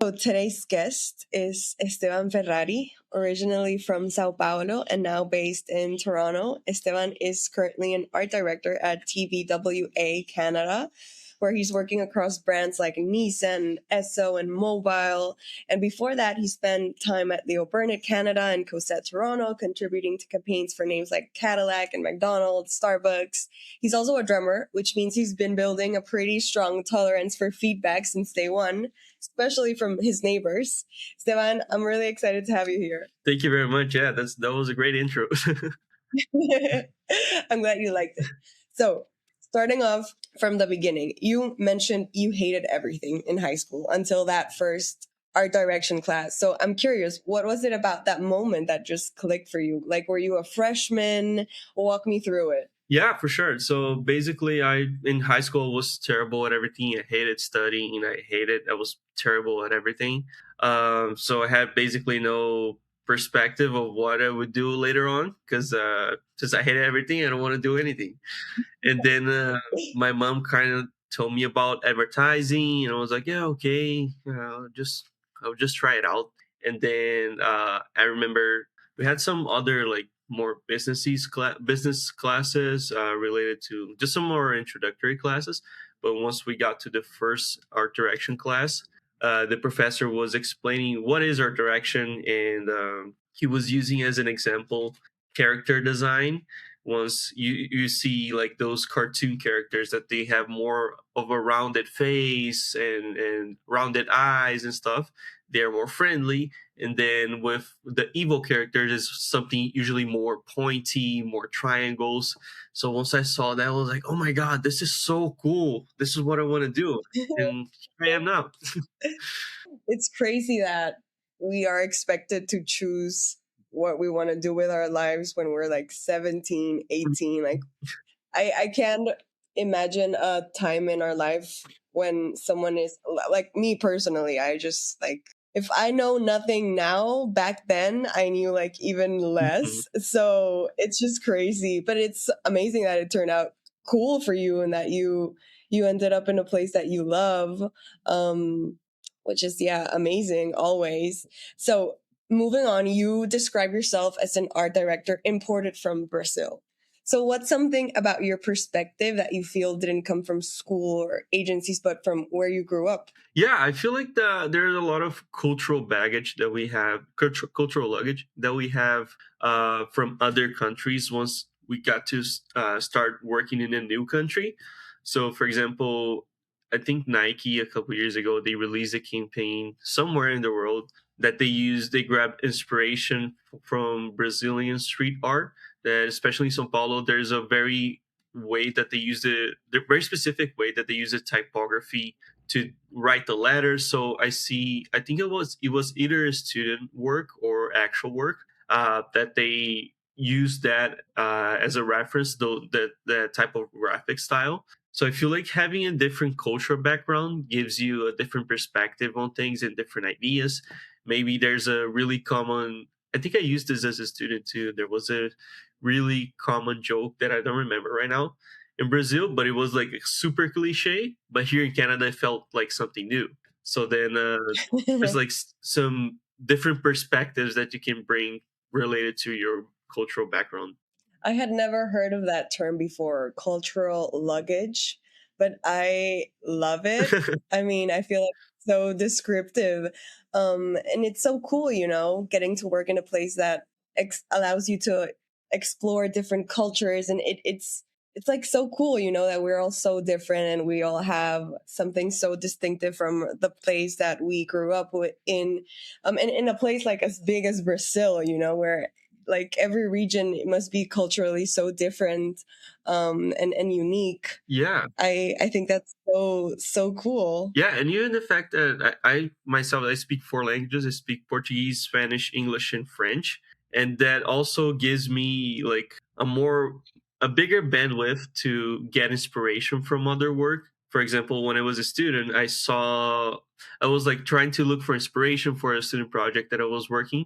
So today's guest is Estevan Ferrari, originally from Sao Paulo and now based in Toronto. Estevan is currently an art director at TBWA Canada, where he's working across brands like Nissan, Esso, and Mobile. And before that, he spent time at Leo Burnett Canada and Cosette Toronto, contributing to campaigns for names like Cadillac and McDonald's, Starbucks. He's also a drummer, which means he's been building a pretty strong tolerance for feedback since day one, especially from his neighbors. Esteban, I'm really excited to have you here. Thank you very much. Yeah, that was a great intro. I'm glad you liked it. So, starting off from the beginning, you mentioned you hated everything in high school until that first art direction class. So, I'm curious, what was it about that moment that just clicked for you? Like, were you a freshman? Walk me through it. Yeah, for sure. So basically, I in high school was terrible at everything. I hated studying. I was terrible at everything. So I had basically no perspective of what I would do later on because since I hated everything, I don't want to do anything. And then my mom kind of told me about advertising, and I was like, yeah, okay, I'll just try it out. And then I remember we had some other like more business classes related to just some more introductory classes. But once we got to the first art direction class, the professor was explaining what is art direction, and he was using as an example character design. Once you see like those cartoon characters that they have more of a rounded face and rounded eyes and stuff, they're more friendly. And then with the evil characters is something usually more pointy, more triangles. So once I saw that, I was like, oh my god, this is so cool, this is what I want to do. And here I am now. It's crazy that we are expected to choose what we want to do with our lives when we're like 17, 18. Like, I can't imagine a time in our life when someone is like me personally. I just like, if I know nothing now, back then I knew like even less. So it's just crazy, but it's amazing that it turned out cool for you and that you ended up in a place that you love. Which is, yeah, amazing always. So moving on, you describe yourself as an art director imported from Brazil. So what's something about your perspective that you feel didn't come from school or agencies, but from where you grew up? Yeah, I feel like there's a lot of cultural baggage that we have, cultural luggage that we have from other countries once we got to start working in a new country. So, for example, I think Nike a couple years ago, they released a campaign somewhere in the world that they grab inspiration from Brazilian street art. That especially in Sao Paulo, there's a very way that they use the very specific way that they use the typography to write the letters. So I think it was either a student work or actual work that they use that as a reference, though that type of graphic style. So I feel like having a different cultural background gives you a different perspective on things and different ideas. Maybe there's a really common. I think I used this as a student too. There was a really common joke that I don't remember right now in Brazil, but it was like super cliche. But here in Canada, it felt like something new. So then there's like some different perspectives that you can bring related to your cultural background. I had never heard of that term before, cultural luggage, but I love it. I mean, I feel like it's so descriptive. And it's so cool, getting to work in a place that allows you to explore different cultures. And it's like so cool, that we're all so different and we all have something so distinctive from the place that we grew up in. And in a place like as big as Brazil, where like every region must be culturally so different and unique. Yeah. I think that's so cool. Yeah, and even the fact that I myself I speak four languages. I speak Portuguese, Spanish, English, and French, and that also gives me like a bigger bandwidth to get inspiration from other work. For example, when I was a student, I was like trying to look for inspiration for a student project that I was working,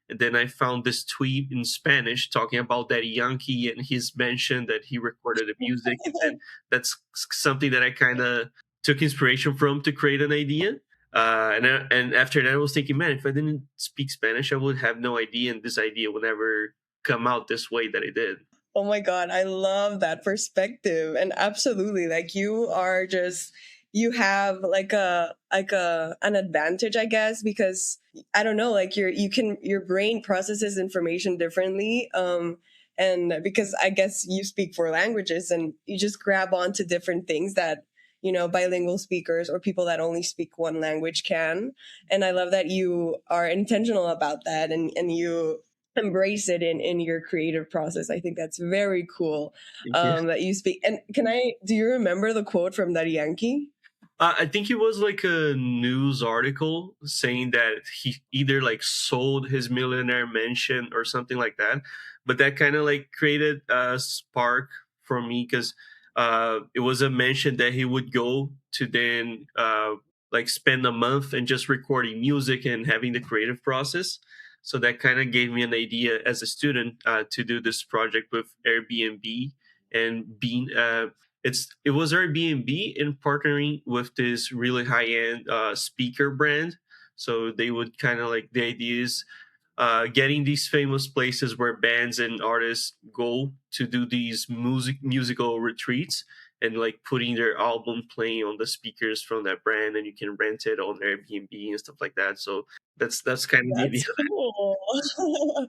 and then I found this tweet in Spanish talking about Daddy Yankee, and he's mentioned that he recorded the music, and then that's something that I kind of took inspiration from to create an idea. And after that, I was thinking, man, if I didn't speak Spanish, I would have no idea, and this idea would never come out this way that it did. Oh my God, I love that perspective. And absolutely, like you are just you have like a an advantage, I guess, because I don't know, like your brain processes information differently. And because I guess you speak four languages and you just grab onto different things that, bilingual speakers or people that only speak one language can. And I love that you are intentional about that, and you embrace it in your creative process. I think that's very cool, Thank you. that you speak. And do you remember the quote from that Yankee? I think it was like a news article saying that he either like sold his millionaire mansion or something like that. But that kind of like created a spark for me because it was a mention that he would go to then like spend a month and just recording music and having the creative process. So that kind of gave me an idea as a student to do this project with Airbnb and being it was Airbnb in partnering with this really high end speaker brand. So they would kind of like the idea is getting these famous places where bands and artists go to do these musical retreats and like putting their album playing on the speakers from that brand, and you can rent it on Airbnb and stuff like that. So that's kind of the idea. That's cool.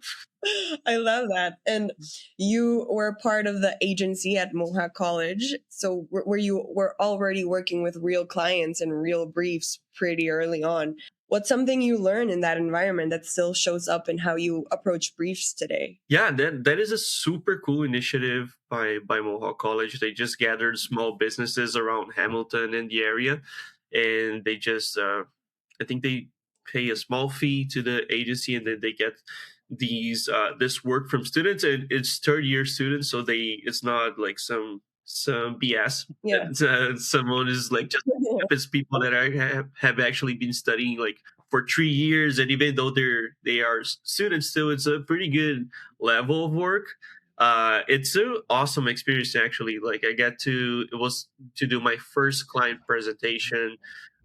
I love that. And you were part of the agency at Mohawk College. So were you were already working with real clients and real briefs pretty early on. What's something you learned in that environment that still shows up in how you approach briefs today? Yeah, that is a super cool initiative by Mohawk College. They just gathered small businesses around Hamilton and the area, and they just I think they pay a small fee to the agency, and then they get these this work from students, and it's third year students, so it's not like some BS. Yeah. Someone is like just it's people that have actually been studying like for 3 years, and even though they are students still, it's a pretty good level of work. It's an awesome experience actually. Like I get to it was to do my first client presentation.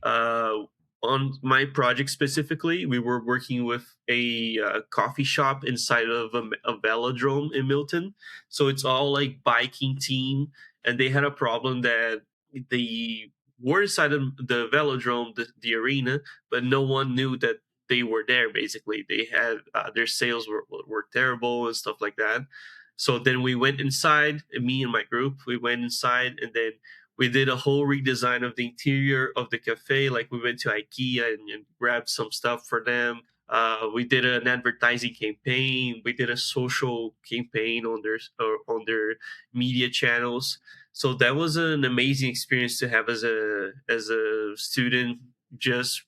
Uh, on my project specifically, we were working with a coffee shop inside of a velodrome in Milton. So it's all like biking team, and they had a problem that they were inside of the velodrome, the arena, but no one knew that they were there. Basically, they had their sales were terrible and stuff like that. So then we went inside, and me and my group, we went inside, and then we did a whole redesign of the interior of the cafe. Like we went to IKEA and grabbed some stuff for them. We did an advertising campaign. We did a social campaign on their media channels. So that was an amazing experience to have as a student, just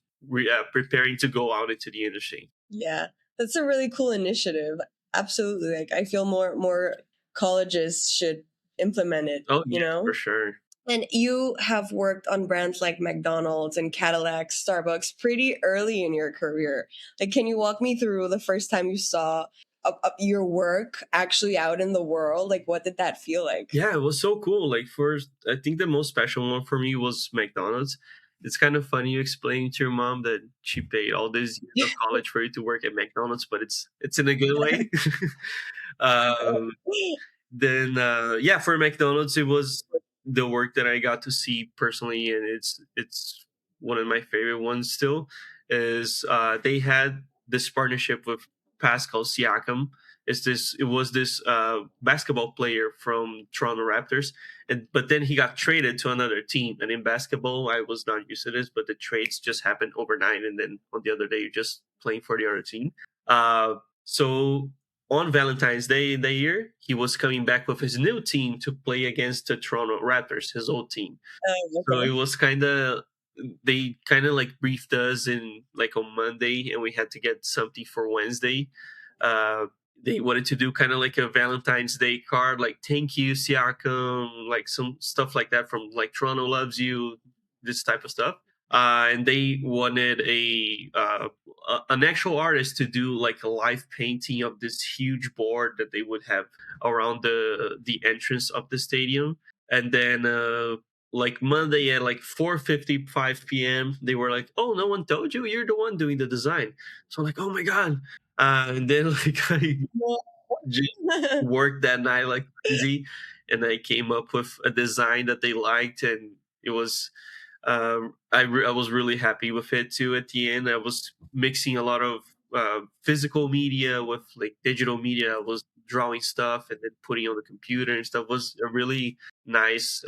preparing to go out into the industry. Yeah. That's a really cool initiative. Absolutely. Like I feel more colleges should implement it, Oh you yeah, for know? sure. And you have worked on brands like McDonald's and Cadillac, Starbucks pretty early in your career. Like, can you walk me through the first time you saw your work actually out in the world? Like, what did that feel like? Yeah, it was so cool. Like first, I think the most special one for me was McDonald's. It's kind of funny you explaining to your mom that she paid all these years of college for you to work at McDonald's, but it's in a good way. um, then yeah, for McDonald's, it was the work that I got to see personally, and it's one of my favorite ones still. Is they had this partnership with Pascal Siakam. It was this basketball player from Toronto Raptors, and but then he got traded to another team. And in basketball, I was not used to this, but the trades just happened overnight, and then on the other day, you're just playing for the other team. So on Valentine's Day in the year, he was coming back with his new team to play against the Toronto Raptors, his old team. So it Okay. was kind of they kind of like briefed us in like on Monday, and we had to get something for Wednesday. Uh, they wanted to do kind of like a Valentine's Day card, like "Thank you, Siakam," like some stuff like that from like "Toronto loves you," this type of stuff. And they wanted an actual artist to do like a live painting of this huge board that they would have around the entrance of the stadium, and then like Monday at like 4:55 p.m. They were like, "Oh, no one told you? You're the one doing the design." So I'm like, "Oh my god!" And then like I just worked that night like crazy, and I came up with a design that they liked, and it was I was really happy with it too. At the end, I was mixing a lot of physical media with like digital media. I was drawing stuff and then putting on the computer and stuff. It was a really nice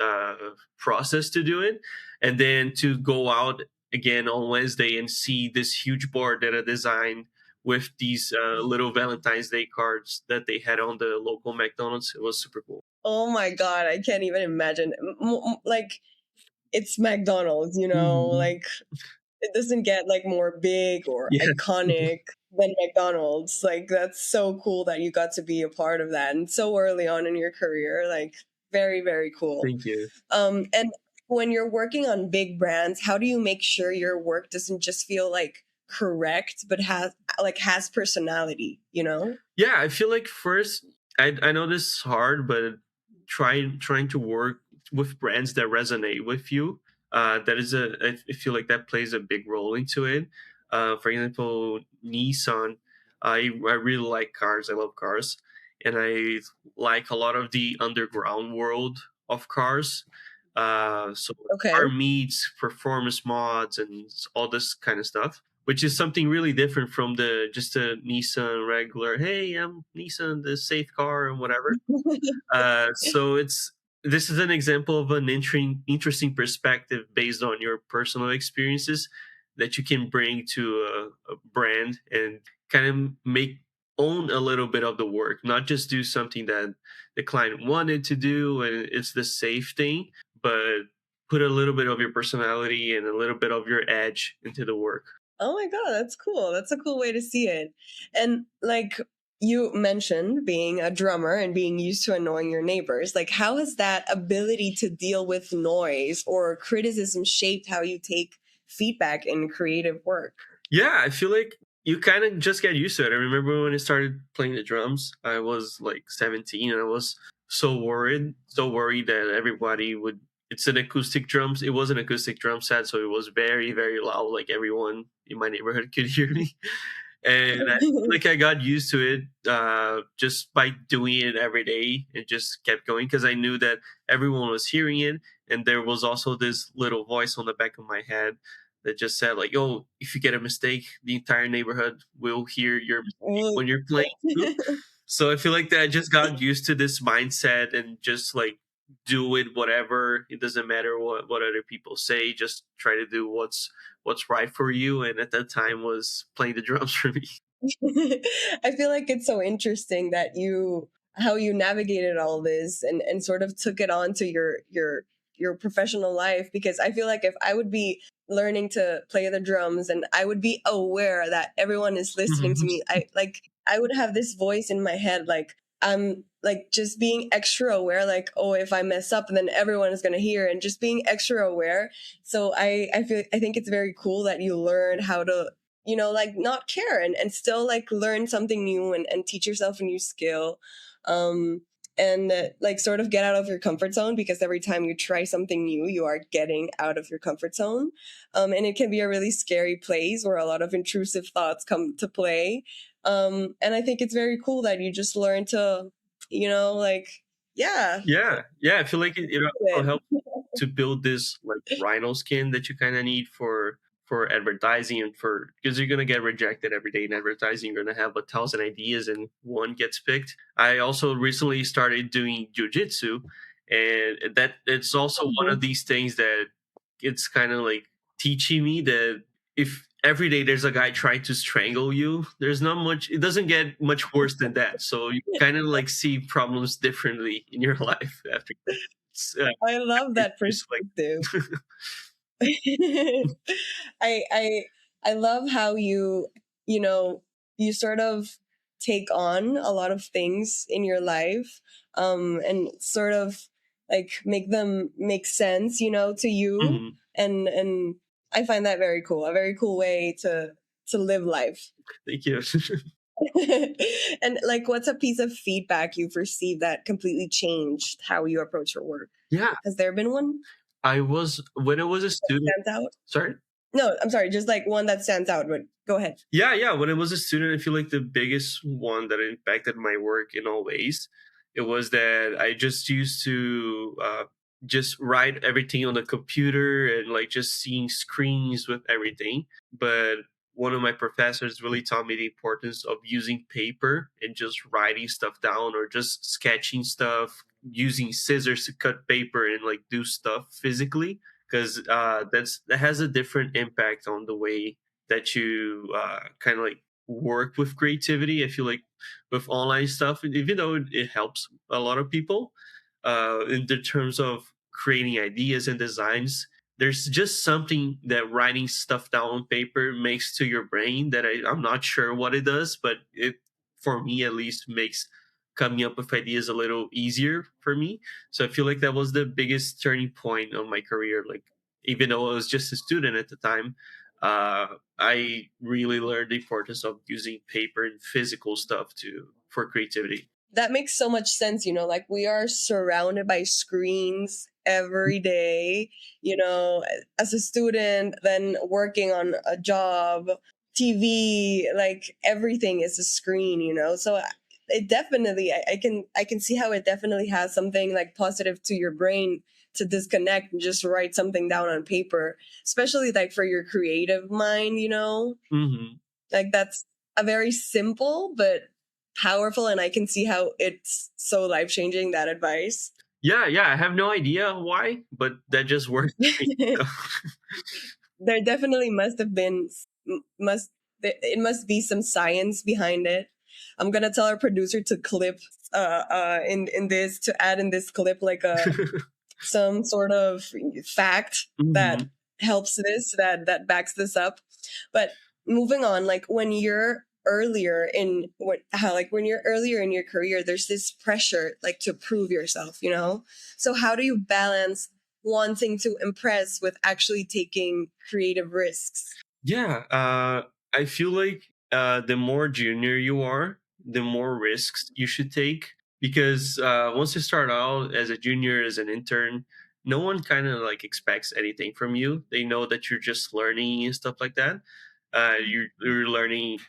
process to do it, and then to go out again on Wednesday and see this huge board that I designed with these little Valentine's Day cards that they had on the local McDonald's. It was super cool. Oh my god, I can't even imagine. Like it's McDonald's, Mhm. like it doesn't get like more big or Yeah, iconic than McDonald's. Like that's so cool that you got to be a part of that and so early on in your career. Like very, very cool. thank you. And when you're working on big brands, how do you make sure your work doesn't just feel like correct, but has personality, you know? Yeah, I feel like first, I know this is hard, but trying to work with brands that resonate with you. That is I feel like that plays a big role into it. For example, Nissan. I really like cars. I love cars, and I like a lot of the underground world of cars. So Okay. car meets performance mods and all this kind of stuff, which is something really different from the just a Nissan regular. Hey, I'm Nissan, the safe car and whatever. So it's this is an example of an interesting perspective based on your personal experiences that you can bring to a brand and kind of make own a little bit of the work, not just do something that the client wanted to do and it's the safe thing, but put a little bit of your personality and a little bit of your edge into the work. Oh my god, that's cool. That's a cool way to see it. And like you mentioned being a drummer and being used to annoying your neighbors, like how has that ability to deal with noise or criticism shaped how you take feedback in creative work? Yeah, I feel like you kind of just get used to it. I remember when I started playing the drums, I was like 17 and I was so worried that everybody would. It's an acoustic drums. It was an acoustic drum set, so it was very, very loud. Like everyone in my neighborhood could hear me. And I feel like I got used to it just by doing it every day and just kept going because I knew that everyone was hearing it. And there was also this little voice on the back of my head that just said, like, "Oh, if you get a mistake, the entire neighborhood will hear your mistake Well, when you're playing too." So I feel like that I just got used to this mindset and just like do it whatever. It doesn't matter what other people say. Just try to do what's right for you. And at that time was playing the drums for me. I feel like it's so interesting that you how you navigated all this and sort of took it on to your professional life because I feel like if I would be learning to play the drums and I would be aware that everyone is listening to me, I would have this voice in my head like I'm like just being extra aware like oh if I mess up then everyone is going to hear and just being extra aware. So I think it's very cool that you learned how to like not care and still like learn something new and teach yourself a new skill. Um, and like sort of get out of your comfort zone because every time you try something new, you are getting out of your comfort zone. And it can be a really scary place where a lot of intrusive thoughts come to play. And I think it's very cool that you just learn to, like, yeah, Yeah, yeah. I feel like it also it. helps to build this like rhino skin that you kind of need for advertising and for because you're gonna get rejected every day in advertising. You're gonna have 1,000 ideas and one gets picked. I also recently started doing jujitsu, and that it's also one of Mhm. these things that it's kind of like teaching me that if every day there's a guy trying to strangle you, there's not much. It doesn't get much worse than that. So you kind of like see problems differently in your life after that. It's, I love that just like perspective. I I I love how you know you sort of take on a lot of things in your life and sort of like make them make sense to you Mhm. and I find that very cool, a very cool way to live life. Thank you. And like what's a piece of feedback you've received that completely changed how you approach your work? Yeah, Has there been one? I was when I was a student. Stands out? Sorry. No, I'm sorry, just like one that stands out, but go ahead. Yeah, yeah. When I was a student, I feel like the biggest one that impacted my work in all ways, it was that I just used to just write everything on the computer and like just seeing screens with everything. But one of my professors really taught me the importance of using paper and just writing stuff down or just sketching stuff, using scissors to cut paper and like do stuff physically, because that has a different impact on the way that you kind of like work with creativity. I feel like with online stuff, even though it helps a lot of people in the terms of creating ideas and designs, there's just something that writing stuff down on paper makes to your brain that I'm not sure what it does, but it, for me at least, makes coming up with ideas a little easier for me. So I feel like that was the biggest turning point of my career. Like, even though I was just a student at the time, I really learned the importance of using paper and physical stuff to for creativity. That makes so much sense, like we are surrounded by screens every day, as a student, then working on a job, TV, like everything is a screen, so it definitely, I can see how it definitely has something like positive to your brain to disconnect and just write something down on paper, especially like for your creative mind, Hmm. like that's a very simple but powerful, and I can see how it's so life changing, that advice. Yeah, yeah. I have no idea why, but that just worked for me. There definitely must have been must it must be some science behind it. I'm gonna tell our producer to clip in this, to add in this clip like some sort of fact that Hmm. helps this, that backs this up. But moving on, like when you're earlier in what how like when you're earlier in your career, there's this pressure like to prove yourself, so how do you balance wanting to impress with actually taking creative risks? Yeah, I feel like the more junior you are, the more risks you should take, because once you start out as a junior, as an intern, no one kind of like expects anything from you. They know that you're just learning and stuff like that. You're learning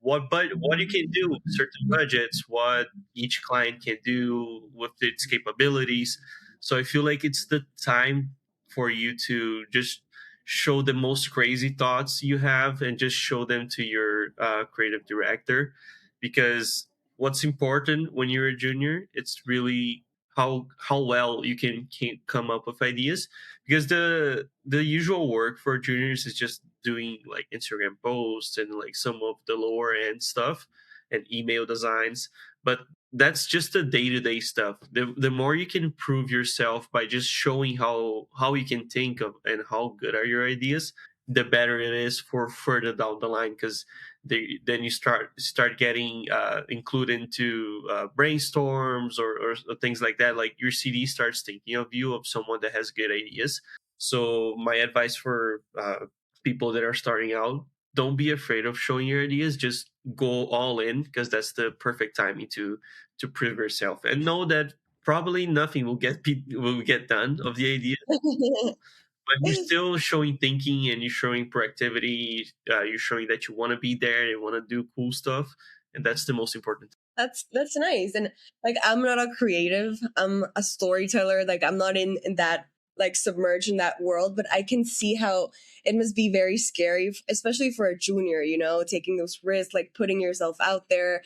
what you can do with certain budgets, what each client can do with its capabilities. So I feel like it's the time for you to just show the most crazy thoughts you have and just show them to your creative director, because what's important when you're a junior, it's really how well you can come up with ideas, because the usual work for juniors is just doing like Instagram posts and like some of the lower end stuff and email designs. But that's just the day-to-day stuff. The more you can prove yourself by just showing how you can think of and how good are your ideas, the better it is for further down the line, because then you start getting included into brainstorms or things like that. Like your CD starts thinking of you, of someone that has good ideas. So my advice for people that are starting out, don't be afraid of showing your ideas. Just go all in, because that's the perfect timing to prove yourself, and know that probably nothing will get done of the idea, but you're still showing thinking and you're showing proactivity. You're showing that you want to be there, you want to do cool stuff, and that's the most important. That's nice. And like I'm not a creative, I'm a storyteller, like I'm not in that, like submerged in that world, but I can see how it must be very scary, especially for a junior, taking those risks, like putting yourself out there.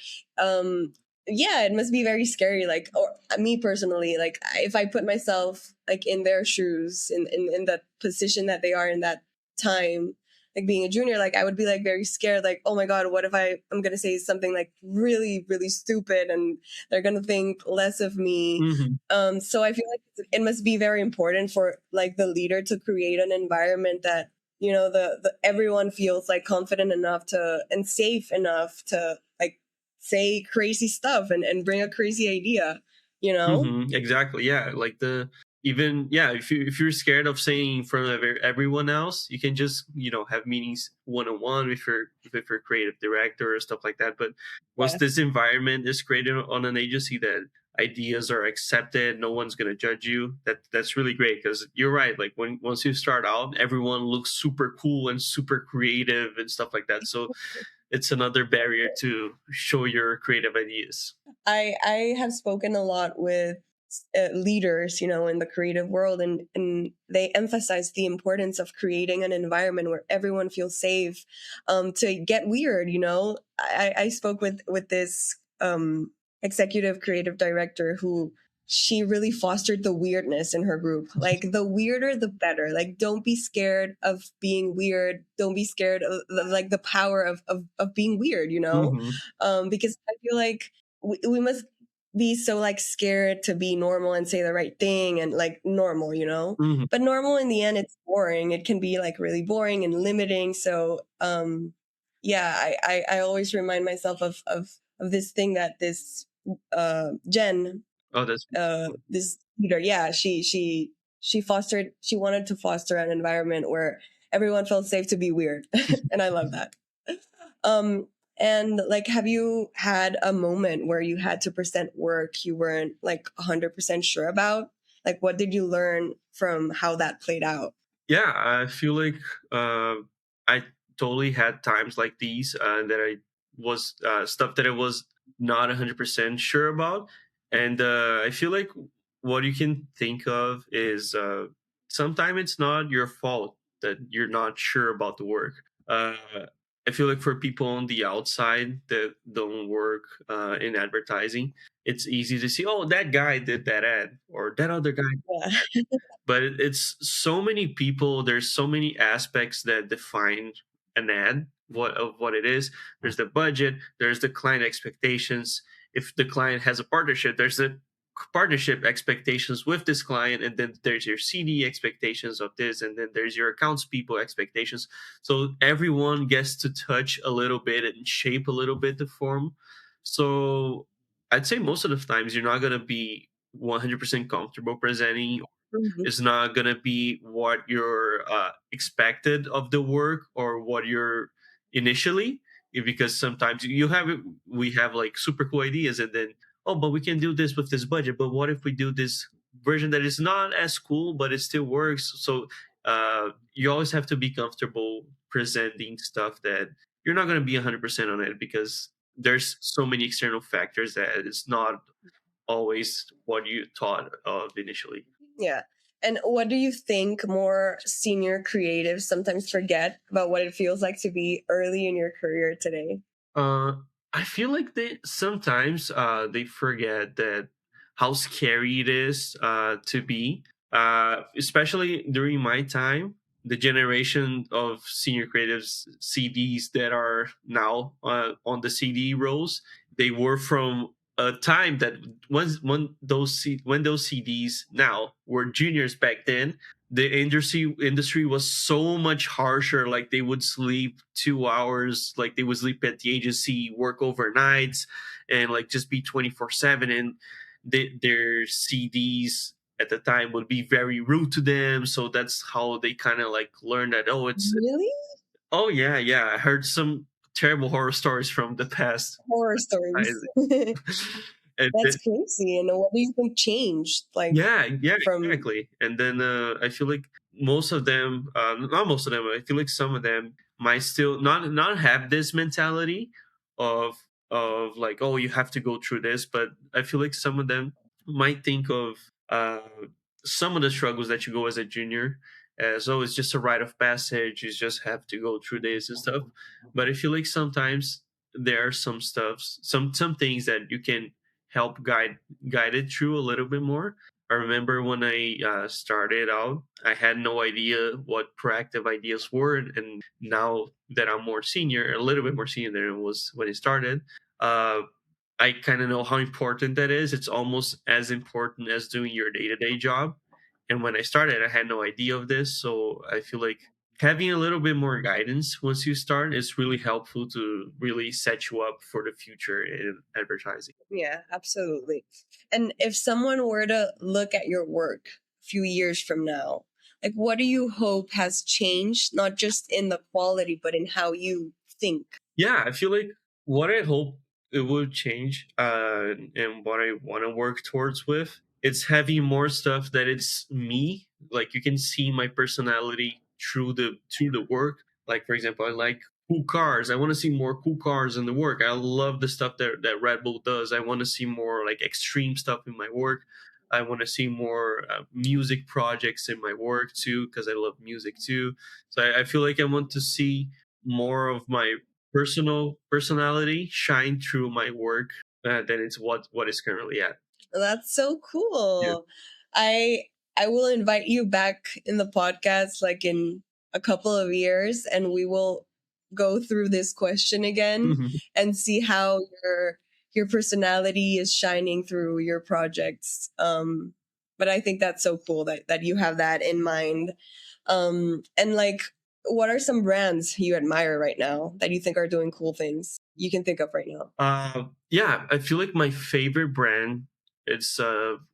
Yeah, it must be very scary, like, or me personally, like if I put myself like in their shoes, in that position that they are in that time, like being a junior, like I would be like very scared, like, oh my god, what if I'm gonna say something like really really stupid and they're gonna think less of me. Hmm. So I feel like it must be very important for like the leader to create an environment that, the everyone feels like confident enough to and safe enough to like say crazy stuff and bring a crazy idea, you know Exactly. Yeah. Like the even yeah. If you're scared of saying in front of everyone else, you can just have meetings one on one with your creative director or stuff like that. But once yeah. this environment is created on an agency that ideas are accepted. No one's gonna judge you. That's really great because you're right. Like when once you start out, everyone looks super cool and super creative and stuff like that. So it's another barrier to show your creative ideas. I have spoken a lot with leaders, you know, in the creative world, and they emphasize the importance of creating an environment where everyone feels safe, to get weird. You know, I spoke with this executive creative director who she really fostered the weirdness in her group. Like the weirder, the better. Like don't be scared of being weird. Don't be scared of like the power of being weird. You know, Hmm. because I feel like we must be so like scared to be normal and say the right thing and like normal, you know? Hmm. But normal in the end it's boring. It can be like really boring and limiting. So yeah, I always remind myself of this thing that this Jen, Oh, that's this leader, yeah, she fostered, she wanted to foster an environment where everyone felt safe to be weird. And I love that. Um, and like, have you had a moment where you had to present work you weren't like 100% sure about? Like, what did you learn from how that played out? yeah. I feel like uh, I totally had times like these that I was stuff that I was not 100% sure about, and I feel like what you can think of is sometimes it's not your fault that you're not sure about the work. Uh, I feel like for people on the outside that don't work in advertising, it's easy to see, oh, that guy did that ad, or that other guy, Yeah. but it's so many people. There's so many aspects that define an ad, what of what it is. There's the budget, there's the client expectations. If the client has a partnership, there's the partnership expectations with this client, and then there's your CD expectations of this, and then there's your accounts people expectations. So everyone gets to touch a little bit and shape a little bit the form. So I'd say most of the times you're not going to be 100% comfortable presenting. Mhm. Is not gonna be what you're expected of the work or what you're initially. Because sometimes you have we have like super cool ideas, and then, oh, but we can do this with this budget, but what if we do this version that is not as cool but it still works? So you always have to be comfortable presenting stuff that you're not going to be 100% on it, because there's so many external factors that it's not always what you thought of initially. Yeah. And what do you think more senior creatives sometimes forget about what it feels like to be early in your career today? Uh, I feel like they sometimes they forget that how scary it is to be, especially during my time. The generation of senior creatives CDs that are now on the CD rolls, they were from a time that when those CDs now were juniors back then. The industry was so much harsher. Like they would sleep 2 hours, like they would sleep at the agency, work overnights, and like just be 24/7. And their CDs at the time would be very rude to them. So that's how they kind of like learned that, oh, it's, Really? oh yeah, yeah. I heard some terrible horror stories from the past. Horror I, stories. and That's crazy. And what do you think changed? Like Yeah, yeah, from exactly. And then I feel like most of them, not most of them, I feel like some of them might still not have this mentality of like, oh, you have to go through this. But I feel like some of them might think of some of the struggles that you go as a junior as, oh, it's just a rite of passage. You just have to go through this and stuff. But I feel like sometimes there are some stuffs, some things that you can help guide it through a little bit more. I remember when I started out, I had no idea what proactive ideas were, and now that I'm more senior, a little bit more senior than it was when I started, uh, I kind of know how important that is. It's almost as important as doing your day to day job. And when I started, I had no idea of this, so I feel like having a little bit more guidance once you start is really helpful to really set you up for the future in advertising. yeah, absolutely. And if someone were to look at your work a few years from now, like what do you hope has changed, not just in the quality, but in how you think? Yeah, I feel like what I hope it would change, and what I want to work towards with, it's having more stuff that it's me. Like you can see my personality through the work. Like for example, I like cool cars. I want to see more cool cars in the work. I love the stuff that Red Bull does. I want to see more like extreme stuff in my work. I want to see more music projects in my work too, because I love music too. So I feel like I want to see more of my personality shine through my work than it's what is currently at. That's so Yeah. cool. I I will invite you back in the podcast like in a couple of years, and we will go through this question again Mhm. and see how your personality is shining through your projects. But I think that's so cool that you have that in mind. And like, what are some brands you admire right now that you think are doing cool things you can think of right now? Yeah, I feel like my favorite brand it's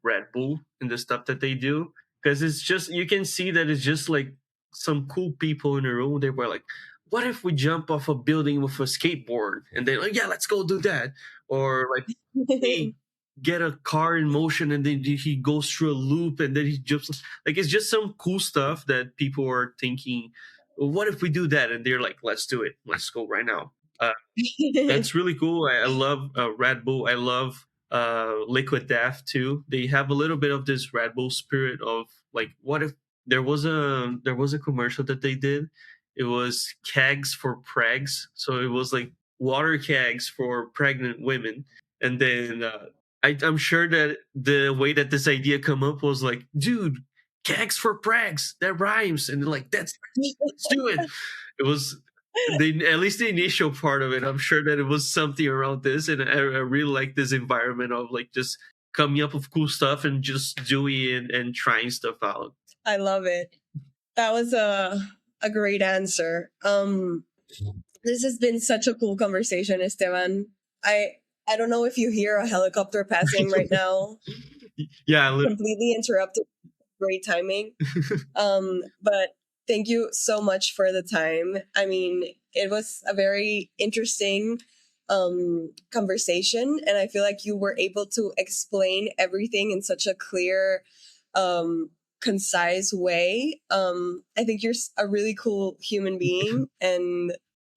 Red Bull and the stuff that they do, because it's just you can see that it's just like some cool people in a room. They were like, "What if we jump off a building with a skateboard?" And they're like, "Yeah, let's go do that." Or like they get a car in motion and then he goes through a loop and then he jumps. Like it's just some cool stuff that people are thinking, well, what if we do that? And they're like, let's do it. Let's go right now. That's really cool. I love Red Bull. I love Liquid Death too. They have a little bit of this Red Bull spirit of like, what if there was a commercial that they did? It was kegs for pregs, so it was like water kegs for pregnant women, and then I'm sure that the way that this idea come up was like, dude, kegs for pregs, that rhymes, and they're like, let's do it. It was at least the initial part of it. I'm sure that it was something around this, and I really like this environment of like just coming up with cool stuff and just doing and trying stuff out. I love it. That was a great answer. This has been such a cool conversation, Esteban. I don't know if you hear a helicopter passing right now. Yeah, Completely interrupted. Great timing. But thank you so much for the time. I mean, it was a very interesting conversation, and I feel like you were able to explain everything in such a clear, concise way. I think you're a really cool human being, and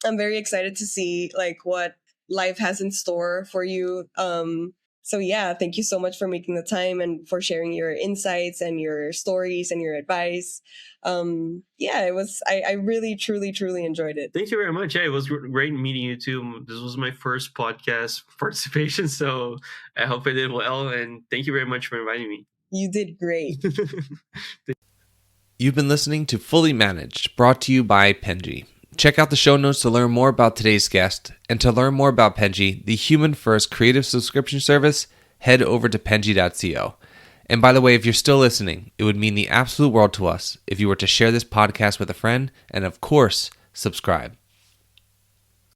I'm very excited to see like what life has in store for you. So yeah, thank you so much for making the time and for sharing your insights and your stories and your advice. Yeah, it was. I really, truly, truly enjoyed it. Thank you very much. Yeah, it was great meeting you too. This was my first podcast participation, so I hope I did well. And thank you very much for inviting me. You did great. You've been listening to Fully Managed, brought to you by Penji. Check out the show notes to learn more about today's guest, and to learn more about Penji, the human-first creative subscription service, head over to penji.co. And by the way, if you're still listening, it would mean the absolute world to us if you were to share this podcast with a friend, and of course, subscribe.